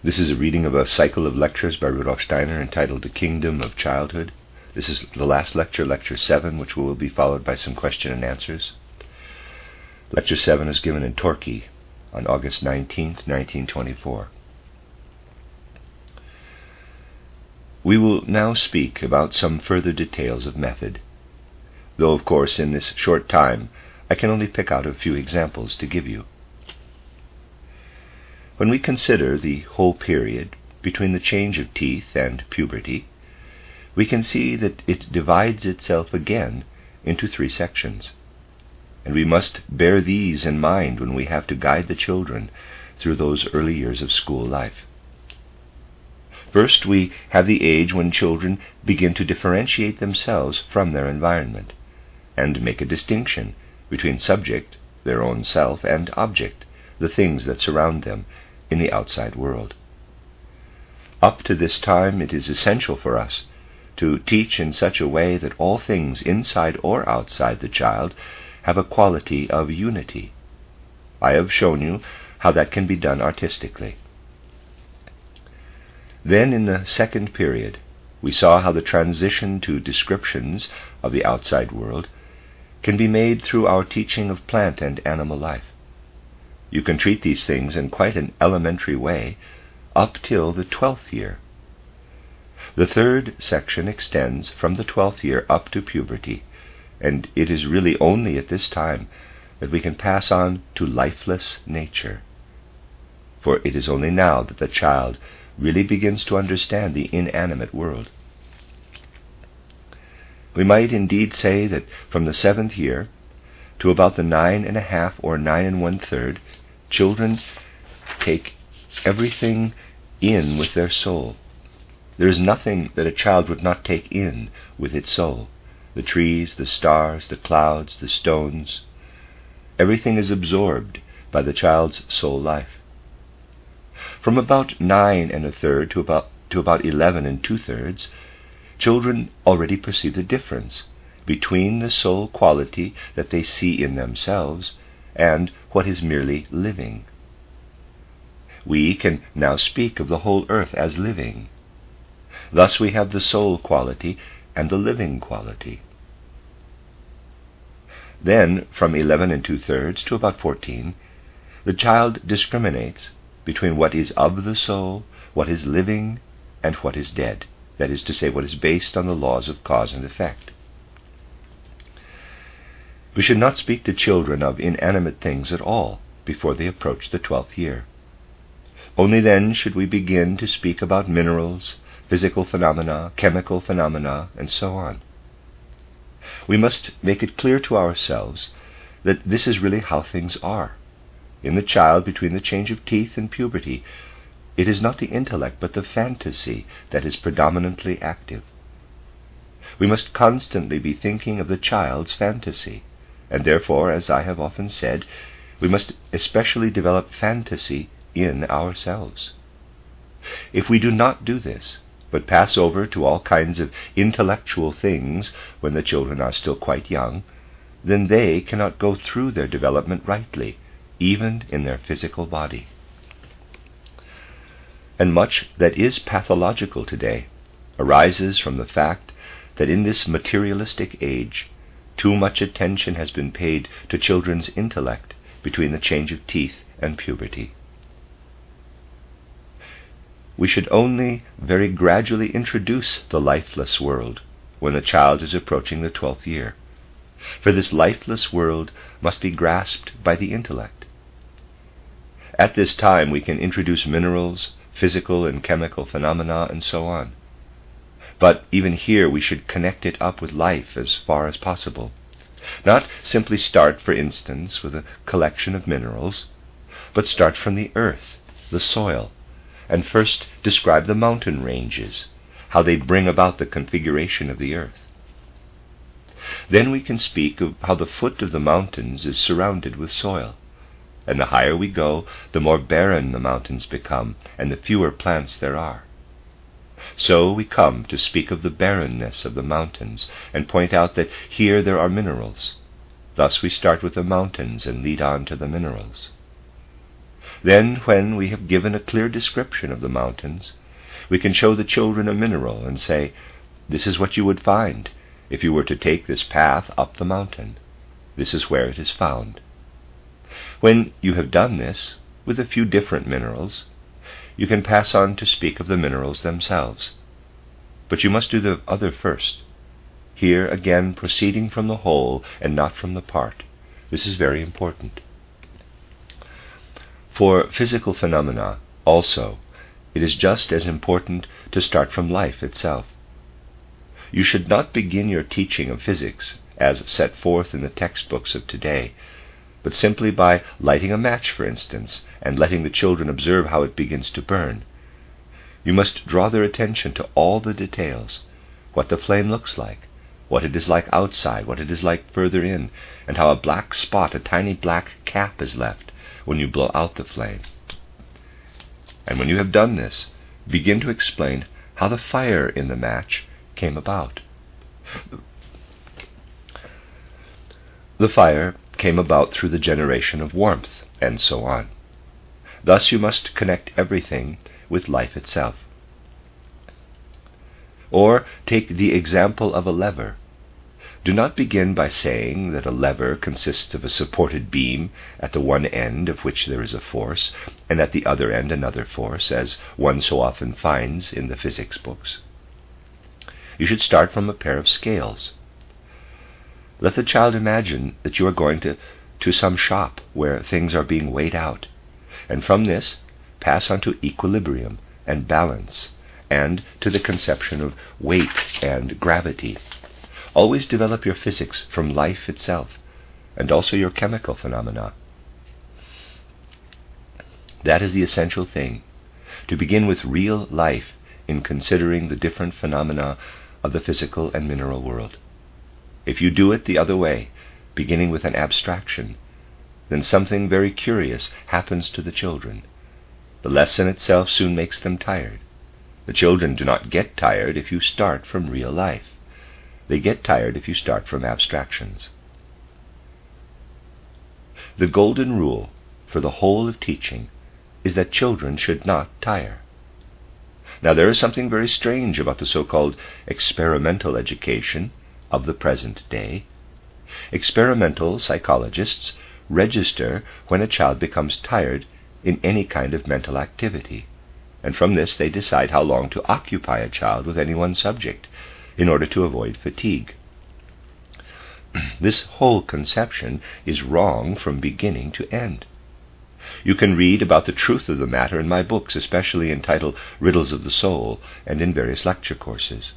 This is a reading of a cycle of lectures by Rudolf Steiner entitled The Kingdom of Childhood. This is the last lecture, Lecture 7, which will be followed by some question and answers. Lecture 7 is given in Torquay on August 19th, 1924. We will now speak about some further details of method, though of course in this short time I can only pick out a few examples to give you. When we consider the whole period between the change of teeth and puberty, we can see that it divides itself again into 3 sections, and we must bear these in mind when we have to guide the children through those early years of school life. First, we have the age when children begin to differentiate themselves from their environment and make a distinction between subject, their own self, and object, the things that surround them in the outside world. Up to this time, it is essential for us to teach in such a way that all things inside or outside the child have a quality of unity. I have shown you how that can be done artistically. Then, in the second period, we saw how the transition to descriptions of the outside world can be made through our teaching of plant and animal life. You can treat these things in quite an elementary way up till the 12th year. The third section extends from the 12th year up to puberty, and it is really only at this time that we can pass on to lifeless nature. For it is only now that the child really begins to understand the inanimate world. We might indeed say that from the 7th year to about the 9 1/2 or 9 1/3, children take everything in with their soul. There is nothing that a child would not take in with its soul. The trees, the stars, the clouds, the stones, everything is absorbed by the child's soul life. From about 9 1/3 to about 11 2/3, children already perceive the difference between the soul quality that they see in themselves and what is merely living. We can now speak of the whole earth as living. Thus we have the soul quality and the living quality. Then, from 11 2/3 to about 14, the child discriminates between what is of the soul, what is living, and what is dead, that is to say, what is based on the laws of cause and effect. We should not speak to children of inanimate things at all before they approach the 12th year. Only then should we begin to speak about minerals, physical phenomena, chemical phenomena, and so on. We must make it clear to ourselves that this is really how things are. In the child between the change of teeth and puberty, it is not the intellect but the fantasy that is predominantly active. We must constantly be thinking of the child's fantasy, and therefore, as I have often said, we must especially develop fantasy in ourselves. If we do not do this, but pass over to all kinds of intellectual things when the children are still quite young, then they cannot go through their development rightly, even in their physical body. And much that is pathological today arises from the fact that in this materialistic age, too much attention has been paid to children's intellect between the change of teeth and puberty. We should only very gradually introduce the lifeless world when the child is approaching the 12th year, for this lifeless world must be grasped by the intellect. At this time we can introduce minerals, physical and chemical phenomena, and so on. But even here we should connect it up with life as far as possible. Not simply start, for instance, with a collection of minerals, but start from the earth, the soil, and first describe the mountain ranges, how they bring about the configuration of the earth. Then we can speak of how the foot of the mountains is surrounded with soil, and the higher we go, the more barren the mountains become, and the fewer plants there are. So we come to speak of the barrenness of the mountains, and point out that here there are minerals. Thus we start with the mountains and lead on to the minerals. Then, when we have given a clear description of the mountains, we can show the children a mineral and say, "This is what you would find if you were to take this path up the mountain. This is where it is found." When you have done this, with a few different minerals, you can pass on to speak of the minerals themselves. But you must do the other first. Here again, proceeding from the whole and not from the part. This is very important. For physical phenomena, also, it is just as important to start from life itself. You should not begin your teaching of physics as set forth in the textbooks of today, but simply by lighting a match, for instance, and letting the children observe how it begins to burn. You must draw their attention to all the details, what the flame looks like, what it is like outside, what it is like further in, and how a black spot, a tiny black cap, is left when you blow out the flame. And when you have done this, begin to explain how the fire in the match came about. The fire came about through the generation of warmth, and so on. Thus you must connect everything with life itself. Or take the example of a lever. Do not begin by saying that a lever consists of a supported beam, at the one end of which there is a force, and at the other end another force, as one so often finds in the physics books. You should start from a pair of scales. Let the child imagine that you are going to some shop where things are being weighed out, and from this pass on to equilibrium and balance, and to the conception of weight and gravity. Always develop your physics from life itself, and also your chemical phenomena. That is the essential thing, to begin with real life in considering the different phenomena of the physical and mineral world. If you do it the other way, beginning with an abstraction, then something very curious happens to the children. The lesson itself soon makes them tired. The children do not get tired if you start from real life. They get tired if you start from abstractions. The golden rule for the whole of teaching is that children should not tire. Now, there is something very strange about the so-called experimental education of the present day. Experimental psychologists register when a child becomes tired in any kind of mental activity, and from this they decide how long to occupy a child with any one subject, in order to avoid fatigue. This whole conception is wrong from beginning to end. You can read about the truth of the matter in my books, especially entitled Riddles of the Soul, and in various lecture courses.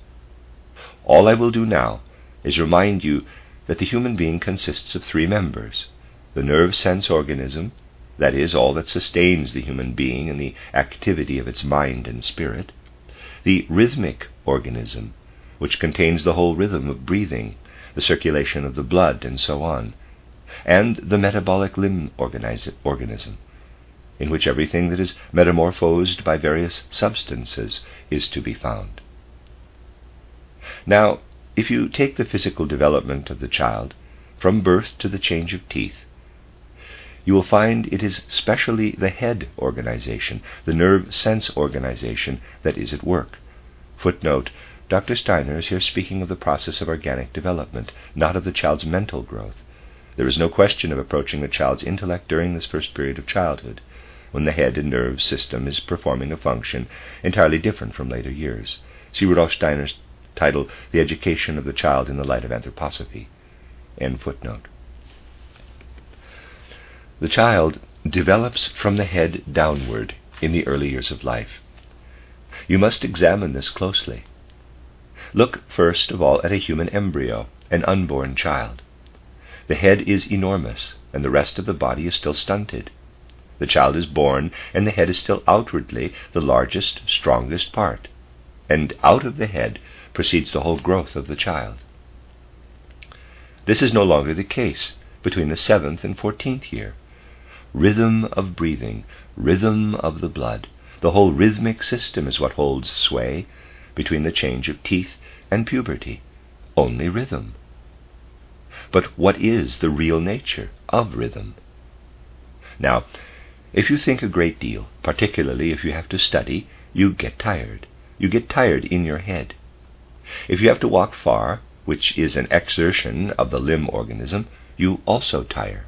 All I will do now is remind you that the human being consists of three members: the nerve-sense organism, that is, all that sustains the human being in the activity of its mind and spirit; the rhythmic organism, which contains the whole rhythm of breathing, the circulation of the blood, and so on; and the metabolic limb organism, in which everything that is metamorphosed by various substances is to be found. Now, if you take the physical development of the child from birth to the change of teeth, you will find it is specially the head organization, the nerve-sense organization, that is at work. Footnote: Dr. Steiner is here speaking of the process of organic development, not of the child's mental growth. There is no question of approaching the child's intellect during this first period of childhood, when the head and nerve system is performing a function entirely different from later years. See Rudolf Steiner's title, The Education of the Child in the Light of Anthroposophy. End footnote. The child develops from the head downward in the early years of life. You must examine this closely. Look first of all at a human embryo, an unborn child. The head is enormous, and the rest of the body is still stunted. The child is born, and the head is still outwardly the largest, strongest part, and out of the head proceeds the whole growth of the child. This is no longer the case between the 7th and 14th year. Rhythm of breathing, rhythm of the blood, the whole rhythmic system is what holds sway between the change of teeth and puberty. Only rhythm. But what is the real nature of rhythm? Now, If you think a great deal, particularly if you have to study, you get tired. You get tired in your head. If you have to walk far, which is an exertion of the limb organism, you also tire.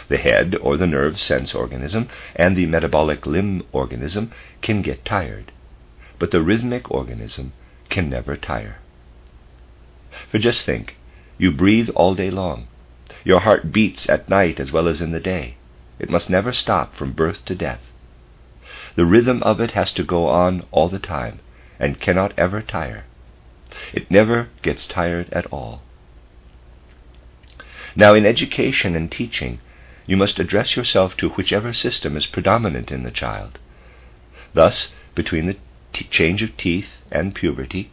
The head, or the nerve sense organism, and the metabolic limb organism can get tired, but the rhythmic organism can never tire. For just think, you breathe all day long. Your heart beats at night as well as in the day. It must never stop from birth to death. The rhythm of it has to go on all the time, and cannot ever tire. It never gets tired at all. Now, in education and teaching, you must address yourself to whichever system is predominant in the child. Thus, between the change of teeth and puberty,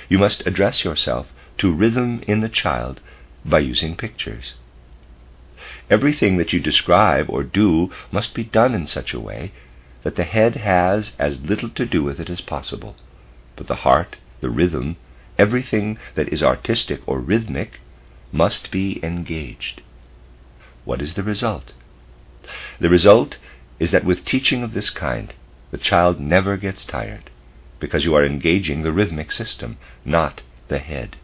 you must address yourself to rhythm in the child by using pictures. Everything that you describe or do must be done in such a way that the head has as little to do with it as possible, but the heart, the rhythm, everything that is artistic or rhythmic must be engaged. What is the result? The result is that with teaching of this kind, the child never gets tired, because you are engaging the rhythmic system, not the head.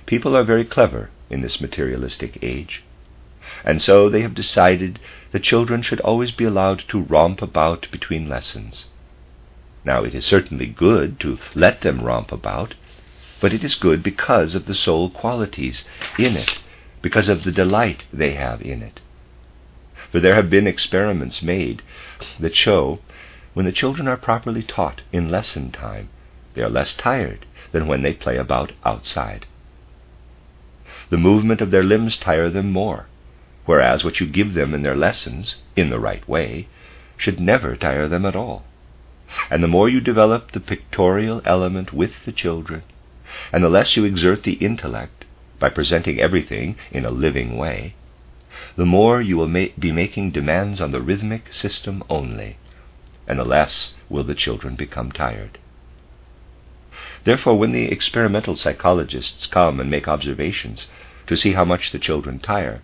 People are very clever in this materialistic age, and so they have decided that children should always be allowed to romp about between lessons. Now, it is certainly good to let them romp about, but it is good because of the soul qualities in it, because of the delight they have in it. For there have been experiments made that show when the children are properly taught in lesson time, they are less tired than when they play about outside. The movement of their limbs tire them more, whereas what you give them in their lessons, in the right way, should never tire them at all. And the more you develop the pictorial element with the children, and the less you exert the intellect by presenting everything in a living way, the more you will be making demands on the rhythmic system only, and the less will the children become tired. Therefore, when the experimental psychologists come and make observations to see how much the children tire,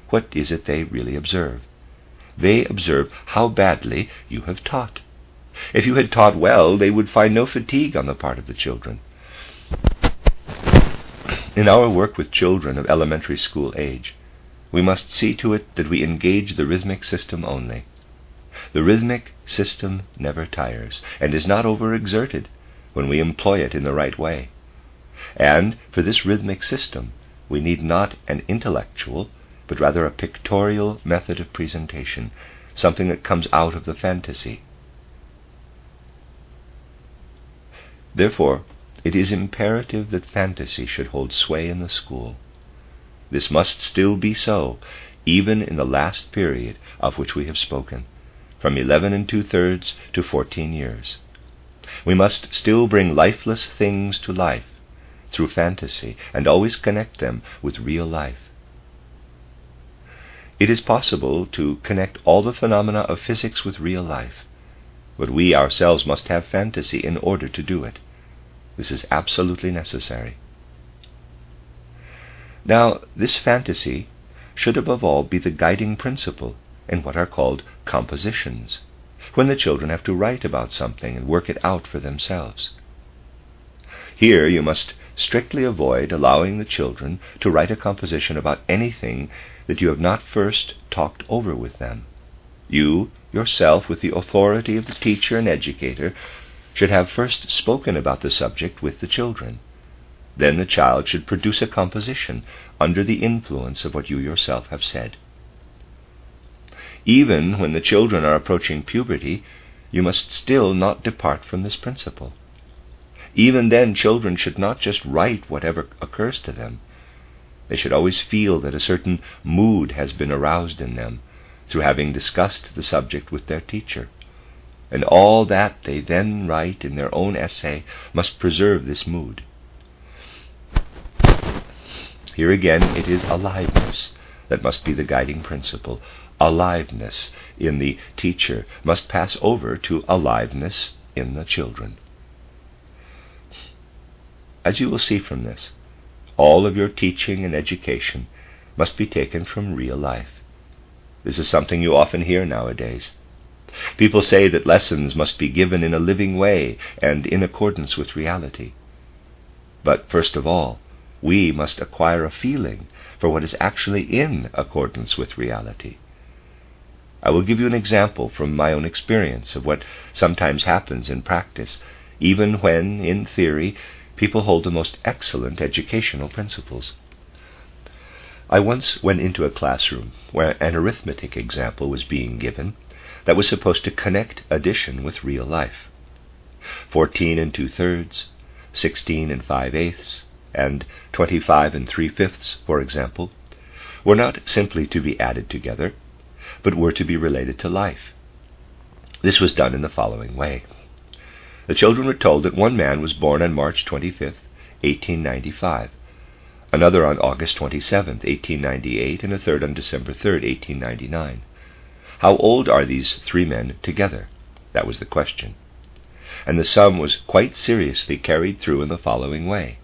what is it they really observe? They observe how badly you have taught. If you had taught well, they would find no fatigue on the part of the children. In our work with children of elementary school age, we must see to it that we engage the rhythmic system only. The rhythmic system never tires, and is not overexerted when we employ it in the right way. And for this rhythmic system, we need not an intellectual, but rather a pictorial method of presentation, something that comes out of the fantasy. Therefore, it is imperative that fantasy should hold sway in the school. This must still be so, even in the last period of which we have spoken, from 11 2/3 to 14 years. We must still bring lifeless things to life through fantasy, and always connect them with real life. It is possible to connect all the phenomena of physics with real life, but we ourselves must have fantasy in order to do it. This is absolutely necessary. Now, this fantasy should above all be the guiding principle in what are called compositions, when the children have to write about something and work it out for themselves. Here you must strictly avoid allowing the children to write a composition about anything that you have not first talked over with them. You, yourself, with the authority of the teacher and educator, should have first spoken about the subject with the children. Then the child should produce a composition under the influence of what you yourself have said. Even when the children are approaching puberty, you must still not depart from this principle. Even then, children should not just write whatever occurs to them. They should always feel that a certain mood has been aroused in them through having discussed the subject with their teacher. And all that they then write in their own essay must preserve this mood. Here again it is aliveness that must be the guiding principle. Aliveness in the teacher must pass over to aliveness in the children. As you will see from this, all of your teaching and education must be taken from real life. This is something you often hear nowadays. People say that lessons must be given in a living way and in accordance with reality. But first of all, we must acquire a feeling for what is actually in accordance with reality. I will give you an example from my own experience of what sometimes happens in practice, even when, in theory, people hold the most excellent educational principles. I once went into a classroom where an arithmetic example was being given that was supposed to connect addition with real life. 14 2/3, 16 5/8, and 25 3/5, for example, were not simply to be added together, but were to be related to life. This was done in the following way. The children were told that one man was born on March 25th, 1895, another on August 27th, 1898, and a third on December 3rd, 1899. How old are these three men together? That was the question. And the sum was quite seriously carried through in the following way.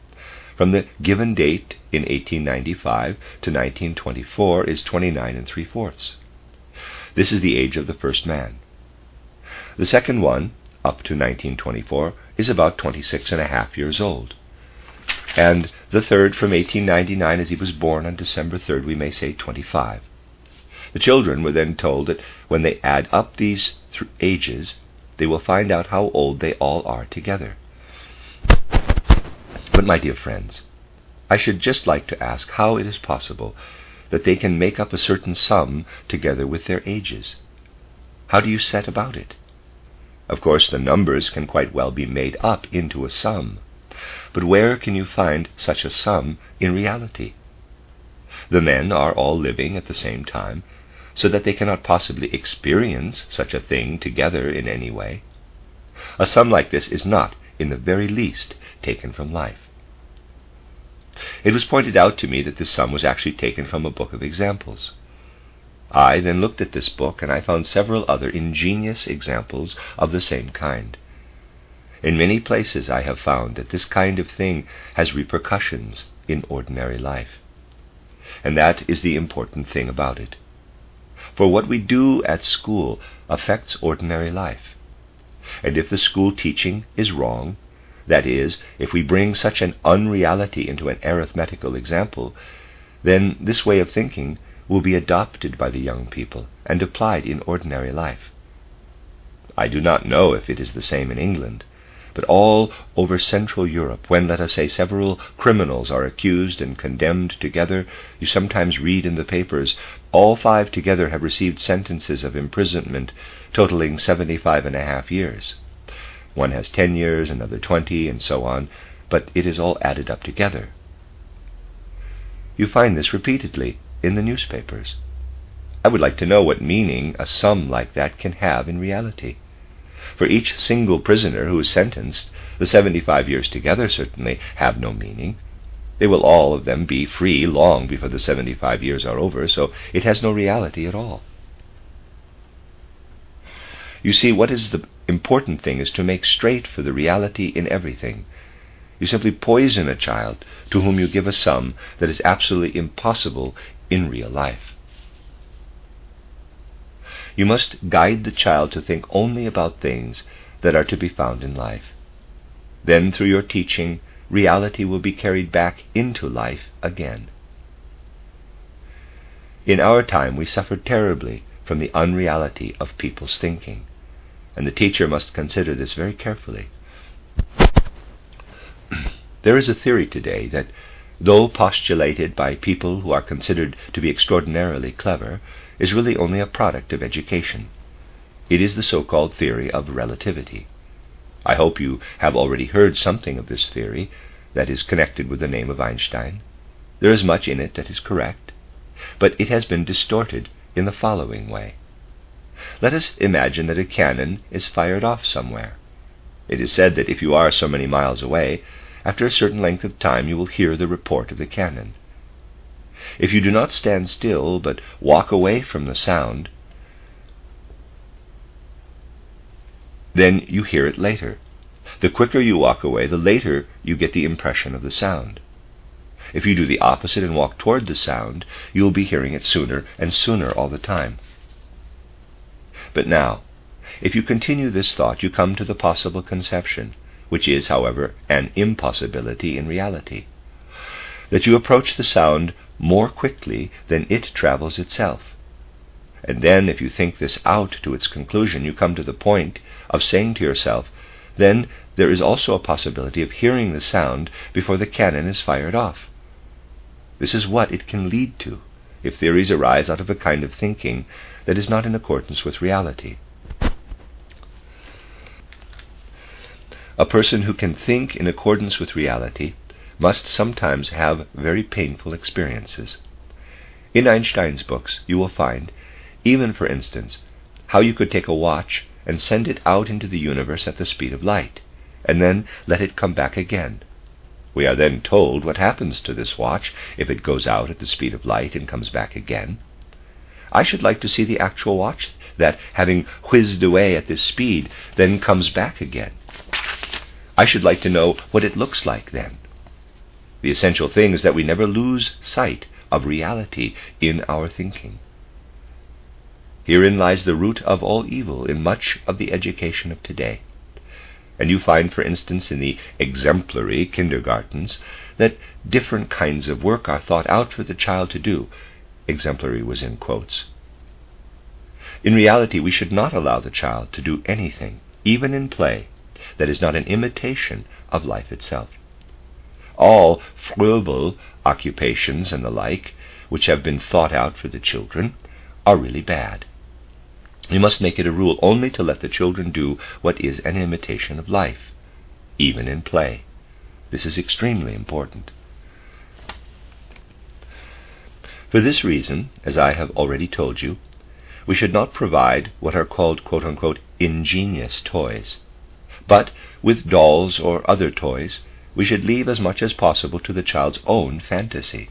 From the given date in 1895 to 1924 is 29 3/4. This is the age of the first man. The second one, up to 1924, is about 26.5 years old. And the third from 1899, as he was born on December 3rd, we may say 25. The children were then told that when they add up these ages, they will find out how old they all are together. But my dear friends, I should just like to ask how it is possible that they can make up a certain sum together with their ages. How do you set about it? Of course, the numbers can quite well be made up into a sum, but where can you find such a sum in reality? The men are all living at the same time, so that they cannot possibly experience such a thing together in any way. A sum like this is not, in the very least, taken from life. It was pointed out to me that this sum was actually taken from a book of examples. I then looked at this book, and I found several other ingenious examples of the same kind. In many places I have found that this kind of thing has repercussions in ordinary life. And that is the important thing about it. For what we do at school affects ordinary life. And if the school teaching is wrong, that is, if we bring such an unreality into an arithmetical example, then this way of thinking will be adopted by the young people and applied in ordinary life. I do not know if it is the same in England, but all over Central Europe, when, let us say, several criminals are accused and condemned together, you sometimes read in the papers, all 5 together have received sentences of imprisonment totaling 75.5 years. One has 10 years, another 20, and so on, but it is all added up together. You find this repeatedly in the newspapers. I would like to know what meaning a sum like that can have in reality. For each single prisoner who is sentenced, the 75 years together certainly have no meaning. They will all of them be free long before the 75 years are over, so it has no reality at all. You see, what is the important thing is to make straight for the reality in everything. You simply poison a child to whom you give a sum that is absolutely impossible in real life. You must guide the child to think only about things that are to be found in life. Then, through your teaching, reality will be carried back into life again. In our time, we suffer terribly from the unreality of people's thinking, and the teacher must consider this very carefully. There is a theory today that, though postulated by people who are considered to be extraordinarily clever, is really only a product of education. It is the so-called theory of relativity. I hope you have already heard something of this theory that is connected with the name of Einstein. There is much in it that is correct, but it has been distorted in the following way. Let us imagine that a cannon is fired off somewhere. It is said that if you are so many miles away, after a certain length of time you will hear the report of the cannon. If you do not stand still, but walk away from the sound, then you hear it later. The quicker you walk away, the later you get the impression of the sound. If you do the opposite and walk toward the sound, you will be hearing it sooner and sooner all the time. But now, if you continue this thought, you come to the possible conception, which is, however, an impossibility in reality, that you approach the sound more quickly than it travels itself. And then, if you think this out to its conclusion, you come to the point of saying to yourself, then there is also a possibility of hearing the sound before the cannon is fired off. This is what it can lead to, if theories arise out of a kind of thinking that is not in accordance with reality. A person who can think in accordance with reality must sometimes have very painful experiences. In Einstein's books you will find, even for instance, how you could take a watch and send it out into the universe at the speed of light, and then let it come back again. We are then told what happens to this watch if it goes out at the speed of light and comes back again. I should like to see the actual watch that, having whizzed away at this speed, then comes back again. I should like to know what it looks like then. The essential thing is that we never lose sight of reality in our thinking. Herein lies the root of all evil in much of the education of today. And you find, for instance, in the exemplary kindergartens, that different kinds of work are thought out for the child to do. Exemplary was in quotes. In reality, we should not allow the child to do anything, even in play, that is not an imitation of life itself. All frugal occupations and the like, which have been thought out for the children, are really bad. We must make it a rule only to let the children do what is an imitation of life, even in play. This is extremely important. For this reason, as I have already told you, we should not provide what are called quote-unquote ingenious toys. But with dolls or other toys, we should leave as much as possible to the child's own fantasy.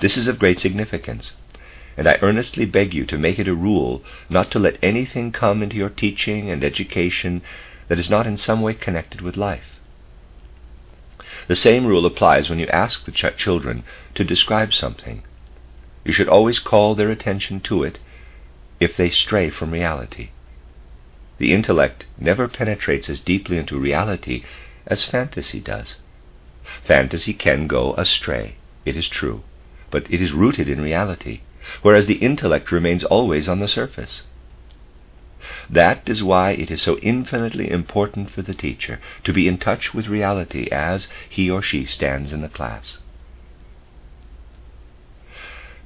This is of great significance, and I earnestly beg you to make it a rule not to let anything come into your teaching and education that is not in some way connected with life. The same rule applies when you ask the children to describe something. You should always call their attention to it if they stray from reality. The intellect never penetrates as deeply into reality as fantasy does. Fantasy can go astray, it is true, but it is rooted in reality, whereas the intellect remains always on the surface. That is why it is so infinitely important for the teacher to be in touch with reality as he or she stands in the class.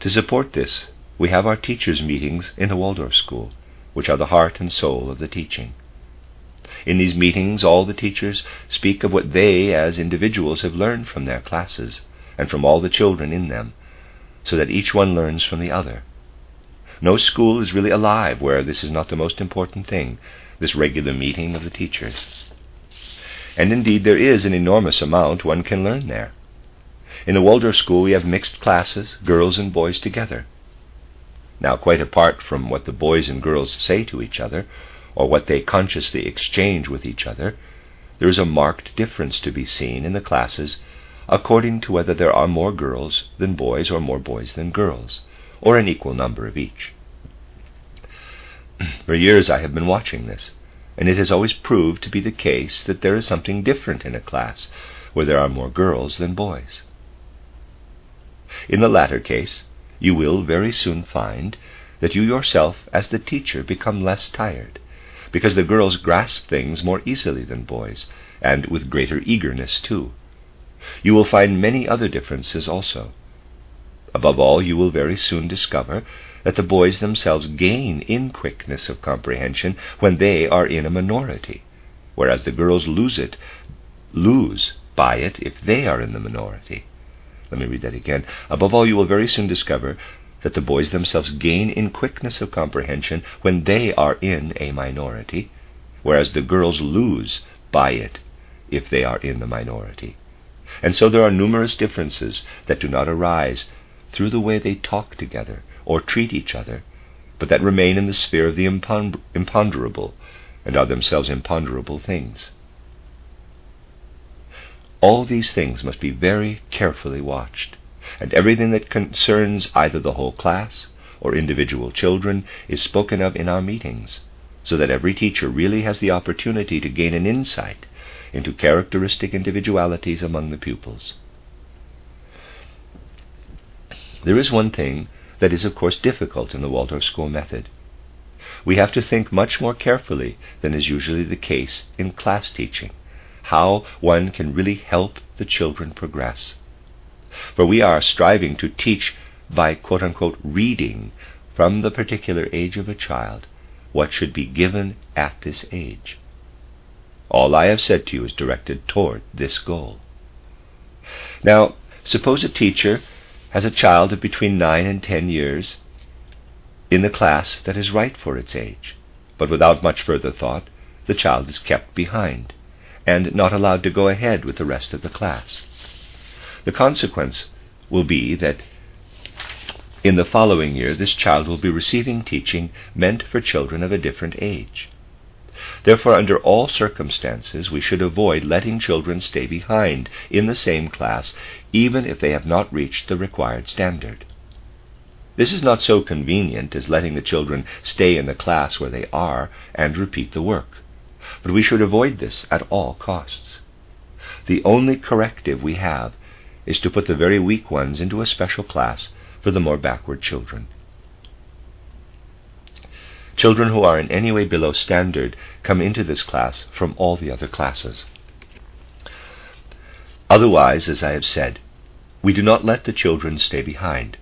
To support this, we have our teachers' meetings in the Waldorf school, which are the heart and soul of the teaching. In these meetings, all the teachers speak of what they, as individuals, have learned from their classes and from all the children in them, so that each one learns from the other. No school is really alive where this is not the most important thing, this regular meeting of the teachers. And indeed there is an enormous amount one can learn there. In the Waldorf school we have mixed classes, girls and boys together. Now, quite apart from what the boys and girls say to each other, or what they consciously exchange with each other, there is a marked difference to be seen in the classes according to whether there are more girls than boys or more boys than girls, or an equal number of each. For years I have been watching this, and it has always proved to be the case that there is something different in a class where there are more girls than boys. In the latter case, you will very soon find that you yourself, as the teacher, become less tired, because the girls grasp things more easily than boys, and with greater eagerness too. You will find many other differences also. Above all, you will very soon discover that the boys themselves gain in quickness of comprehension when they are in a minority, whereas the girls lose by it if they are in the minority. Let me read that again. Above all, you will very soon discover that the boys themselves gain in quickness of comprehension when they are in a minority, whereas the girls lose by it if they are in the minority. And so there are numerous differences that do not arise through the way they talk together or treat each other, but that remain in the sphere of the imponderable, and are themselves imponderable things. All these things must be very carefully watched, and everything that concerns either the whole class or individual children is spoken of in our meetings, so that every teacher really has the opportunity to gain an insight into characteristic individualities among the pupils. There is one thing that is, of course, difficult in the Waldorf school method. We have to think much more carefully than is usually the case in class teaching, how one can really help the children progress. For we are striving to teach by quote-unquote reading from the particular age of a child what should be given at this age. All I have said to you is directed toward this goal. Now, suppose a teacher has a child of between 9 and 10 years in the class that is right for its age, but without much further thought, the child is kept behind and not allowed to go ahead with the rest of the class. The consequence will be that in the following year this child will be receiving teaching meant for children of a different age. Therefore, under all circumstances, we should avoid letting children stay behind in the same class, even if they have not reached the required standard. This is not so convenient as letting the children stay in the class where they are and repeat the work, but we should avoid this at all costs. The only corrective we have is to put the very weak ones into a special class for the more backward children. Children who are in any way below standard come into this class from all the other classes. Otherwise, as I have said, we do not let the children stay behind,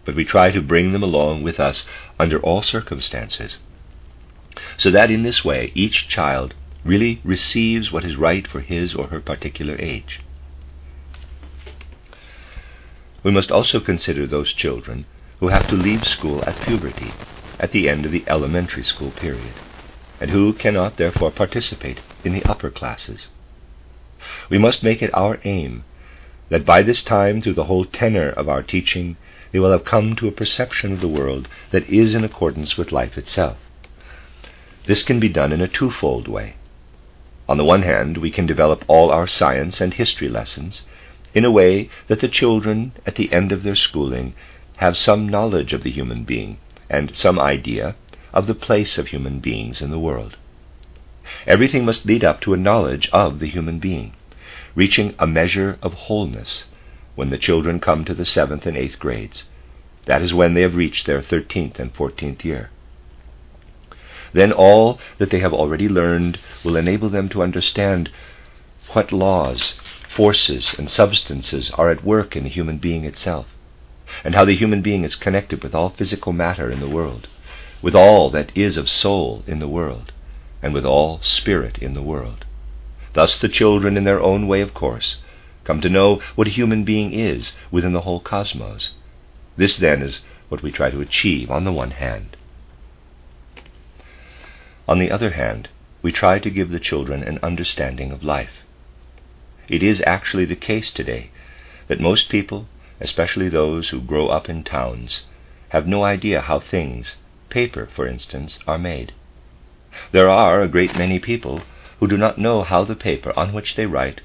but we try to bring them along with us under all circumstances, so that in this way each child really receives what is right for his or her particular age. We must also consider those children who have to leave school at puberty, at the end of the elementary school period, and who cannot therefore participate in the upper classes. We must make it our aim that by this time, through the whole tenor of our teaching, they will have come to a perception of the world that is in accordance with life itself. This can be done in a twofold way. On the one hand, we can develop all our science and history lessons in a way that the children, at the end of their schooling, have some knowledge of the human being and some idea of the place of human beings in the world. Everything must lead up to a knowledge of the human being, reaching a measure of wholeness when the children come to the 7th and 8th grades. That is when they have reached their 13th and 14th year. Then all that they have already learned will enable them to understand what laws, forces, and substances are at work in the human being itself, and how the human being is connected with all physical matter in the world, with all that is of soul in the world, and with all spirit in the world. Thus the children, in their own way, of course, come to know what a human being is within the whole cosmos. This, then, is what we try to achieve on the one hand. On the other hand, we try to give the children an understanding of life. It is actually the case today that most people, especially those who grow up in towns, have no idea how things, paper for instance, are made. There are a great many people who do not know how the paper on which they write,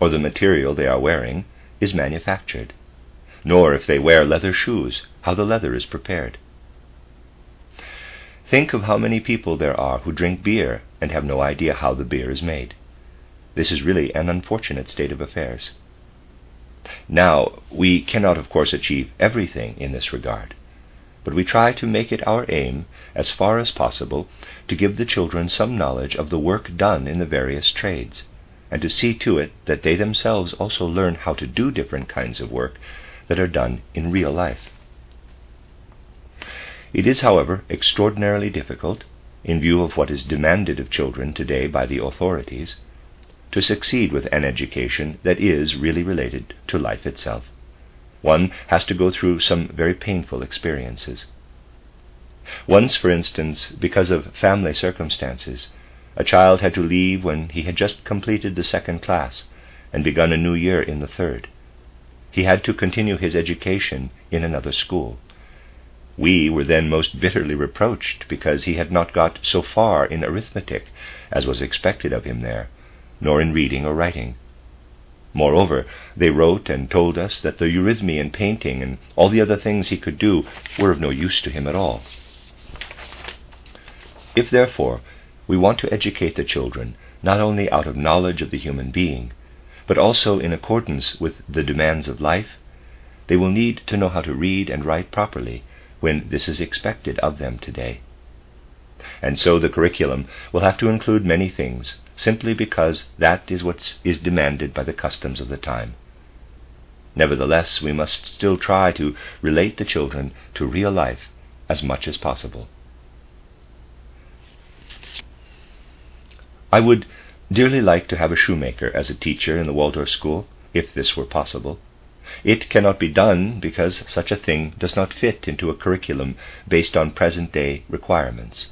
or the material they are wearing, is manufactured, nor if they wear leather shoes, how the leather is prepared. Think of how many people there are who drink beer and have no idea how the beer is made. This is really an unfortunate state of affairs. Now, we cannot, of course, achieve everything in this regard, but we try to make it our aim, as far as possible, to give the children some knowledge of the work done in the various trades, and to see to it that they themselves also learn how to do different kinds of work that are done in real life. It is, however, extraordinarily difficult, in view of what is demanded of children today by the authorities, to succeed with an education that is really related to life itself. One has to go through some very painful experiences. Once, for instance, because of family circumstances, a child had to leave when he had just completed the 2nd class and begun a new year in the 3rd. He had to continue his education in another school. We were then most bitterly reproached because he had not got so far in arithmetic as was expected of him there, nor in reading or writing. Moreover, they wrote and told us that the eurythmy and painting and all the other things he could do were of no use to him at all. If, therefore, we want to educate the children not only out of knowledge of the human being, but also in accordance with the demands of life, they will need to know how to read and write properly when this is expected of them today. And so the curriculum will have to include many things, simply because that is what is demanded by the customs of the time. Nevertheless, we must still try to relate the children to real life as much as possible. I would dearly like to have a shoemaker as a teacher in the Waldorf school, if this were possible. It cannot be done because such a thing does not fit into a curriculum based on present-day requirements.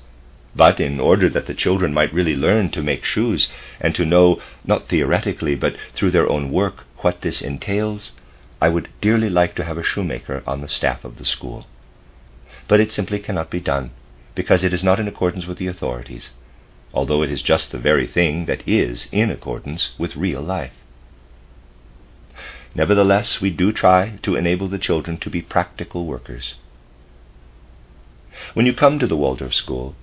But in order that the children might really learn to make shoes and to know, not theoretically, but through their own work, what this entails, I would dearly like to have a shoemaker on the staff of the school. But it simply cannot be done, because it is not in accordance with the authorities, although it is just the very thing that is in accordance with real life. Nevertheless, we do try to enable the children to be practical workers. When you come to the Waldorf school,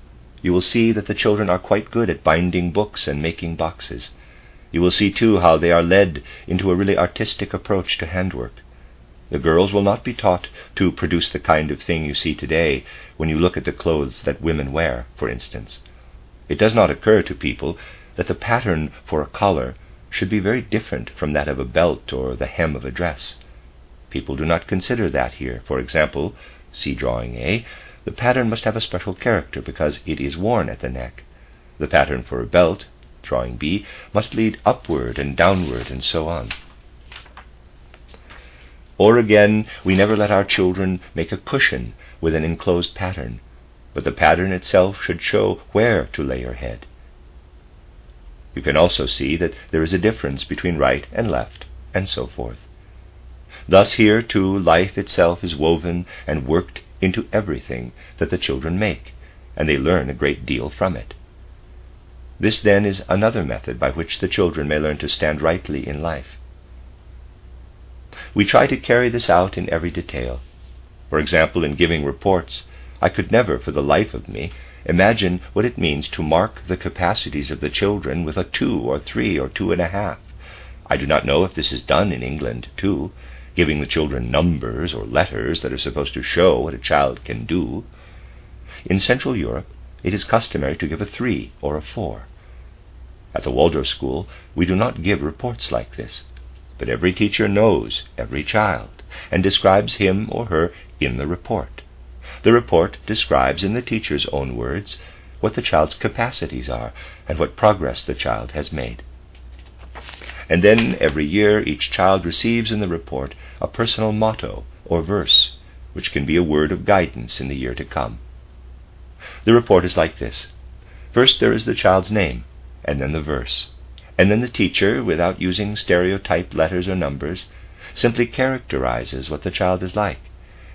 you will see that the children are quite good at binding books and making boxes. You will see, too, how they are led into a really artistic approach to handwork. The girls will not be taught to produce the kind of thing you see today when you look at the clothes that women wear, for instance. It does not occur to people that the pattern for a collar should be very different from that of a belt or the hem of a dress. People do not consider that here. For example, see drawing A, the pattern must have a special character because it is worn at the neck. The pattern for a belt, drawing B, must lead upward and downward and so on. Or again, we never let our children make a cushion with an enclosed pattern, but the pattern itself should show where to lay your head. You can also see that there is a difference between right and left, and so forth. Thus here, too, life itself is woven and worked into everything that the children make, and they learn a great deal from it. This, then, is another method by which the children may learn to stand rightly in life. We try to carry this out in every detail. For example, in giving reports, I could never, for the life of me, imagine what it means to mark the capacities of the children with a 2 or 3 or 2.5. I do not know if this is done in England, too, giving the children numbers or letters that are supposed to show what a child can do. In Central Europe, it is customary to give a 3 or a 4. At the Waldorf school, we do not give reports like this, but every teacher knows every child and describes him or her in the report. The report describes in the teacher's own words what the child's capacities are and what progress the child has made. And then every year each child receives in the report a personal motto or verse, which can be a word of guidance in the year to come. The report is like this. First there is the child's name, and then the verse, and then the teacher, without using stereotyped letters or numbers, simply characterizes what the child is like,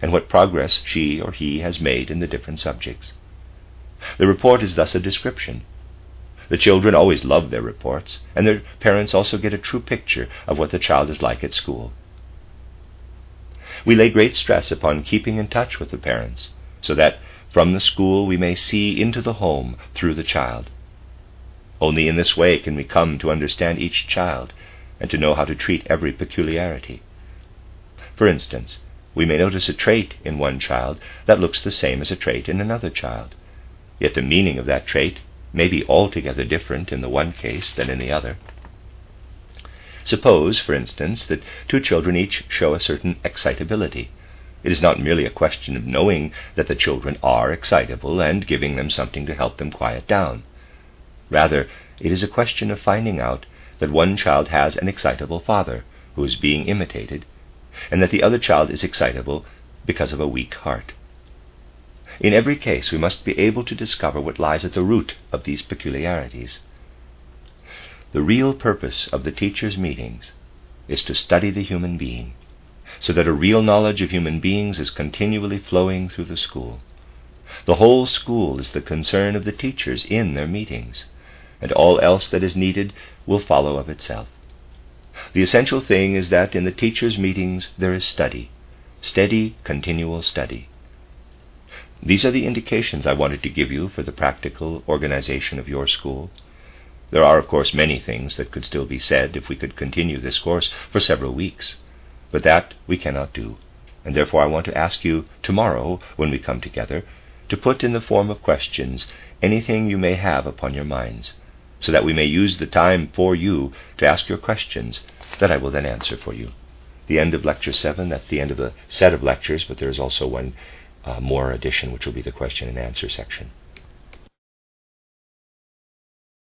and what progress she or he has made in the different subjects. The report is thus a description. The children always love their reports, and their parents also get a true picture of what the child is like at school. We lay great stress upon keeping in touch with the parents, so that from the school we may see into the home through the child. Only in this way can we come to understand each child and to know how to treat every peculiarity. For instance, we may notice a trait in one child that looks the same as a trait in another child, yet the meaning of that trait may be altogether different in the one case than in the other. Suppose, for instance, that 2 children each show a certain excitability. It is not merely a question of knowing that the children are excitable and giving them something to help them quiet down. Rather, it is a question of finding out that one child has an excitable father who is being imitated, and that the other child is excitable because of a weak heart. In every case, we must be able to discover what lies at the root of these peculiarities. The real purpose of the teacher's meetings is to study the human being, so that a real knowledge of human beings is continually flowing through the school. The whole school is the concern of the teachers in their meetings, and all else that is needed will follow of itself. The essential thing is that in the teachers' meetings there is study, steady, continual study. These are the indications I wanted to give you for the practical organization of your school. There are, of course, many things that could still be said if we could continue this course for several weeks, but that we cannot do, and therefore I want to ask you tomorrow, when we come together, to put in the form of questions anything you may have upon your minds, so that we may use the time for you to ask your questions that I will then answer for you. The end of Lecture 7, that's the end of the set of lectures, but there is also one more addition, which will be the question and answer section.